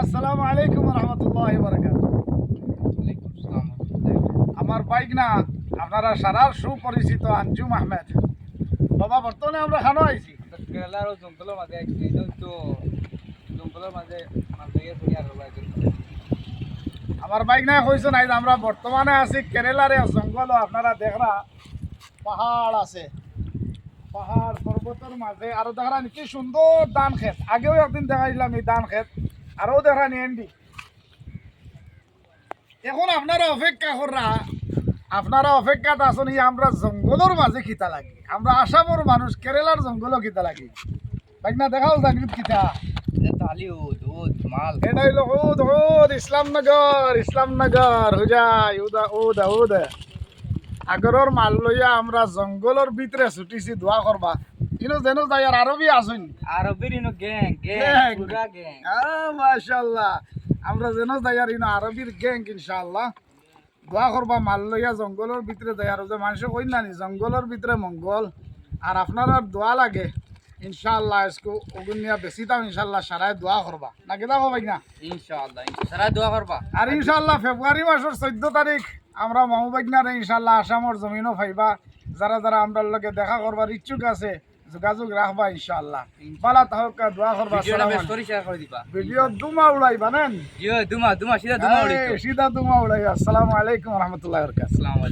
আসসালামু আলাইকুম রহমতুল্লাহ বারাকাত। আমার বাইক না আপনারা সারার সুপরিচিত আঞ্জুম আহমেদ বাবা। বর্তমানে আমরা খানো আইছি কেরালার জঙ্গলের মাঝে আইছি তো জঙ্গলের মাঝে মাঝে আর আমার বাইক না কইছো নাই যে আমরা বর্তমানে আছি কেরালার জঙ্গল। আপনারা দেখরা পাহাড় আছে, পাহাড় পর্বতের মাঝে আরো দেখরা কি সুন্দর ধান ক্ষেত। আগেও একদিন দেখাইলাম এই ধান ক্ষেত, আরো দেখা নিয়েন্ডি। এখন আপনারা অপেক্ষা কররা, আপনারা অপেক্ষাতে আসুন আমরা জঙ্গলের মাঝে খিতা লাগি। আমরা আসামর মানুষ কেরালার জঙ্গলও খিতা লাগি। বাইক না দেখাও জাগরিত কিতা তালি উদ মাল এটা হইলো উদ উদ ইসলামনগর, ইসলামনগর হুজাই উদা উদা উদ। আগরের মাল লইয়া আমরা জঙ্গলের ভিতরে ছুটিছি দোয়া করবা। ইনো যেন যাই আর আরবি আসুন আরবির ইনো গ্যাং গ্যাং। গ্যাং পুরা গ্যাং মাশাআল্লাহ, আমরা যেন যাই আর ইনো আরবির গ্যাং ইনশাআল্লাহ। দোয়া করবা মাল লইয়া জঙ্গলের ভিতরে যাই। আর যে মানুষ কই নানি জঙ্গলের ভিতরে মঙ্গল। আর আপনার দোয়া লাগে ইনশাআল্লাহ। इसको ওগুনিয়া বেশি দাম ইনশাআল্লাহ সারায় দোয়া করবা না কেদা ভাই না ইনশাআল্লাহ সারা দোয়া করবা। আর ইনশাআল্লাহ ফেব্রুয়ারি মাসের 14 তারিখ আমরা মাহবুবাইগনারে ইনশাআল্লাহ আসামর জমিনও পাইবা। যারা যারা আমরার লগে দেখা করবার ইচ্ছুক আছে যোগাযোগ রাখবা ইনশাআল্লাহ। বালা তাহকা দোয়া করবা। ভিডিওটা বেশ করে শেয়ার করে দিবা। ভিডিও দুমা উড়াইবা নেন, জিও দুমা সিধা দুমা উড়াইতো। সিধা দুমা উড়াইবা। আসসালামু আলাইকুম রহমতুল্লাহ বরকাত। আসসালামু আলাইকুম।